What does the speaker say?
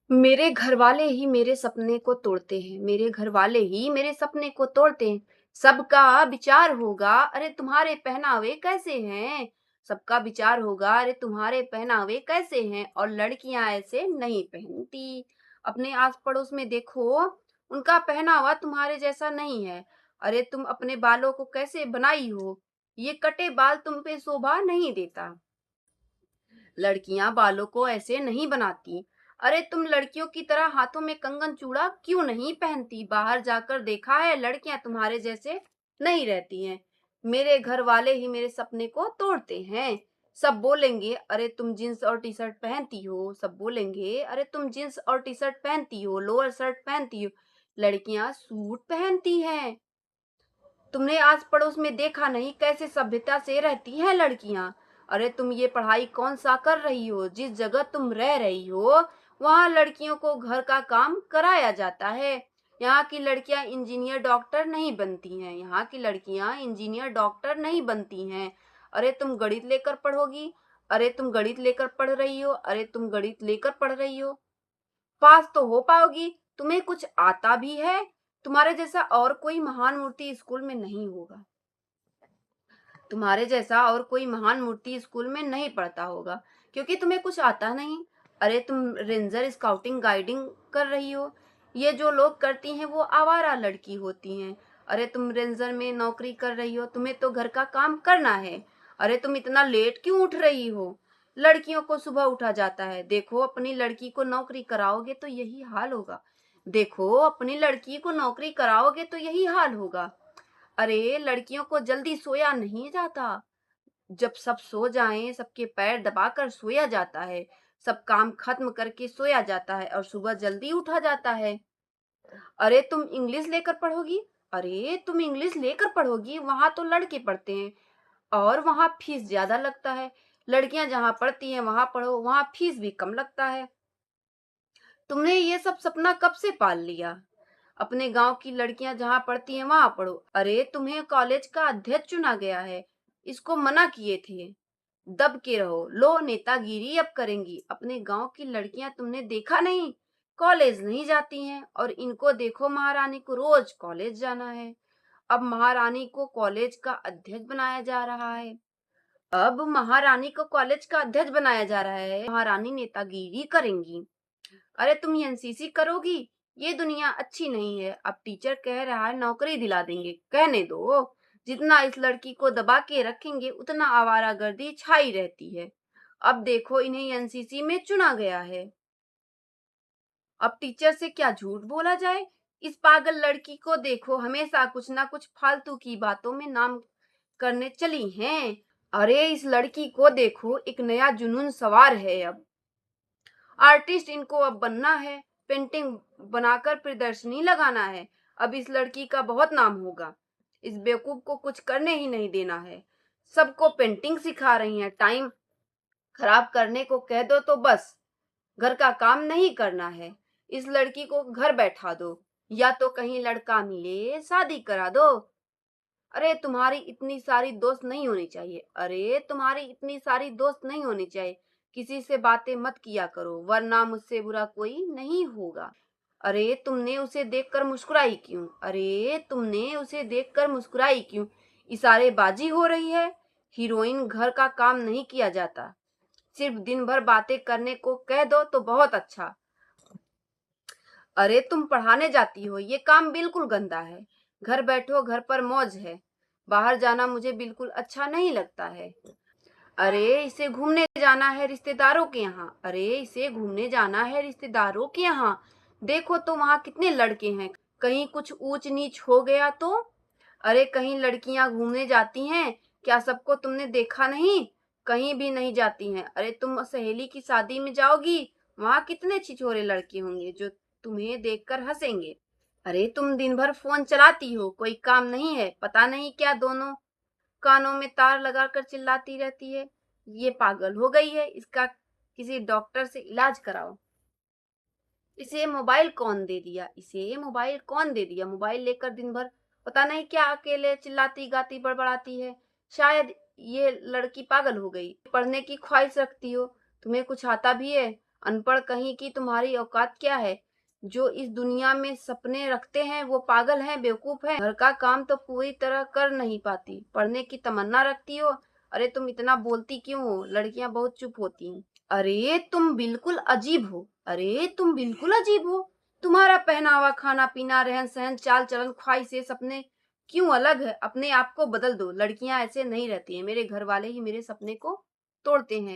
मेरे घरवाले ही मेरे सपने को तोड़ते हैं, मेरे घरवाले ही मेरे सपने को तोड़ते हैं। सबका विचार होगा, अरे तुम्हारे पहनावे कैसे हैं? सबका विचार होगा, अरे तुम्हारे पहनावे कैसे हैं? और लड़कियां ऐसे नहीं पहनती। अपने आस पड़ोस में देखो, उनका पहनावा तुम्हारे जैसा नहीं है। अरे तुम अपने बालों को कैसे बनाई हो? ये कटे बाल तुम पे शोभा नहीं देता। लड़कियां बालों को ऐसे नहीं बनाती। अरे तुम लड़कियों की तरह हाथों में कंगन चूड़ा क्यों नहीं पहनती? बाहर जाकर देखा है, लड़कियां तुम्हारे जैसे नहीं रहती हैं। मेरे घर वाले ही मेरे सपने को तोड़ते हैं। सब बोलेंगे, अरे तुम जींस और टी शर्ट पहनती हो। सब बोलेंगे, अरे तुम जींस और टी शर्ट पहनती हो, लोअर शर्ट पहनती हो। लड़कियां सूट पहनती हैं। तुमने आस पड़ोस में देखा नहीं कैसे सभ्यता से रहती हैं लड़कियां? अरे तुम ये पढ़ाई कौन सा कर रही हो? जिस जगह तुम रह रही हो वहां लड़कियों को घर का काम कराया जाता है। यहाँ की लड़कियां इंजीनियर डॉक्टर नहीं बनती हैं। यहाँ की लड़कियां इंजीनियर डॉक्टर नहीं बनती हैं। अरे तुम गणित लेकर पढ़ोगी। अरे तुम गणित लेकर पढ़ रही हो। अरे तुम गणित लेकर पढ़ रही हो, पास तो हो पाओगी। तुम्हें कुछ आता भी है? तुम्हारे जैसा और कोई महान मूर्ति स्कूल में नहीं होगा। तुम्हारे जैसा और कोई महान मूर्ति स्कूल में नहीं पढ़ता होगा, क्योंकि तुम्हें कुछ आता नहीं। अरे तुम रेंजर स्काउटिंग गाइडिंग कर रही हो। ये जो लोग करती हैं वो आवारा लड़की होती हैं। अरे तुम रेंजर में नौकरी कर रही हो, तुम्हें तो घर का काम करना है। अरे तुम इतना लेट क्यों उठ रही हो? लड़कियों को सुबह उठा जाता है। देखो अपनी लड़की को नौकरी कराओगे तो यही हाल होगा। देखो अपनी लड़की को नौकरी कराओगे तो यही हाल होगा। अरे लड़कियों को जल्दी सोया नहीं जाता। जब सब सो जाएं, सबके पैर दबाकर सोया जाता है। सब काम खत्म करके सोया जाता है और सुबह जल्दी उठा जाता है। अरे तुम इंग्लिश लेकर पढ़ोगी। अरे तुम इंग्लिश लेकर पढ़ोगी, वहां तो लड़के पढ़ते हैं और वहां फीस ज्यादा लगता है। लड़कियां जहां पढ़ती हैं वहां पढ़ो, वहां फीस भी कम लगता है। तुमने ये सब सपना कब से पाल लिया? अपने गांव की लड़कियां जहां पढ़ती हैं वहां पढ़ो। अरे तुम्हें कॉलेज का अध्यक्ष चुना गया है, इसको मना किए थे। दब के रहो, लो नेतागिरी अब करेंगी। अपने गांव की लड़कियां तुमने देखा नहीं, कॉलेज नहीं जाती हैं, और इनको देखो महारानी को रोज कॉलेज जाना है। अब महारानी को कॉलेज का अध्यक्ष बनाया जा रहा है। अब महारानी को कॉलेज का अध्यक्ष बनाया जा रहा है, महारानी नेतागिरी करेंगी। अरे तुम एनसीसी करोगी। ये दुनिया अच्छी नहीं है। अब टीचर कह रहा है नौकरी दिला देंगे, कहने दो। जितना इस लड़की को दबा के रखेंगे उतना आवारागर्दी छाई रहती है। अब देखो इन्हें एनसीसी में चुना गया है। अब टीचर से क्या झूठ बोला जाए? इस पागल लड़की को देखो, हमेशा कुछ ना कुछ फालतू की बातों में नाम करने चली हैं। अरे इस लड़की को देखो, एक नया जुनून सवार है। अब आर्टिस्ट इनको अब बनना है, पेंटिंग बनाकर प्रदर्शनी लगाना है। अब इस लड़की का बहुत नाम होगा। इस बेवकूफ को कुछ करने ही नहीं देना है। सबको पेंटिंग सिखा रही हैं। टाइम खराब करने को कह दो तो बस, घर का काम नहीं करना है। इस लड़की को घर बैठा दो, या तो कहीं लड़का मिले शादी करा दो। अरे तुम्हारी इतनी सारी दोस्त नहीं होनी चाहिए। अरे तुम्हारी इतनी सारी दोस्त नहीं होनी चाहिए। किसी से बातें मत किया करो, वरना मुझसे बुरा कोई नहीं होगा। अरे तुमने उसे देखकर मुस्कुराई क्यों? अरे तुमने उसे देखकर मुस्कुराई क्यों? इशारेबाजी हो रही है। हीरोइन घर का काम नहीं किया जाता, सिर्फ दिन भर बातें करने को कह दो तो बहुत अच्छा। अरे तुम पढ़ाने जाती हो, ये काम बिल्कुल गंदा है। घर बैठो, घर पर मौज है। बाहर जाना मुझे बिल्कुल अच्छा नहीं लगता है। अरे इसे घूमने जाना है रिश्तेदारों के यहाँ। अरे इसे घूमने जाना है रिश्तेदारों के यहाँ। देखो तो वहाँ कितने लड़के हैं, कहीं कुछ ऊंच नीच हो गया तो? अरे कहीं लड़कियां घूमने जाती हैं क्या? सबको तुमने देखा नहीं? कहीं भी नहीं जाती हैं। अरे तुम सहेली की शादी में जाओगी, वहां कितने छिछोरे लड़के होंगे जो तुम्हें देखकर हंसेंगे। अरे तुम दिन भर फोन चलाती हो, कोई काम नहीं है, पता नहीं क्या दोनों कानों में तार लगाकर चिल्लाती रहती है। ये पागल हो गई है, इसका किसी डॉक्टर से इलाज कराओ। इसे मोबाइल कौन दे दिया? इसे मोबाइल कौन दे दिया? मोबाइल लेकर दिन भर पता नहीं क्या अकेले चिल्लाती गाती बड़बड़ाती है। शायद ये लड़की पागल हो गई। पढ़ने की ख्वाहिश रखती हो, तुम्हें कुछ आता भी है? अनपढ़ कहीं की, तुम्हारी औकात क्या है? जो इस दुनिया में सपने रखते हैं वो पागल हैं, बेवकूफ़ हैं। घर का काम तो पूरी तरह कर नहीं पाती, पढ़ने की तमन्ना रखती हो। अरे तुम इतना बोलती क्यों हो? लड़कियाँ बहुत चुप होती हैं। अरे तुम बिल्कुल अजीब हो। अरे तुम बिल्कुल अजीब हो। तुम्हारा पहनावा, खाना-पीना, रहन-सहन, चाल-चलन, ख्वाहिशें, सपने क्यों अलग है? अपने आप को बदल दो। लड़कियाँ ऐसे नहीं रहती हैं। मेरे घरवाले ही मेरे सपने को तोड़ते हैं।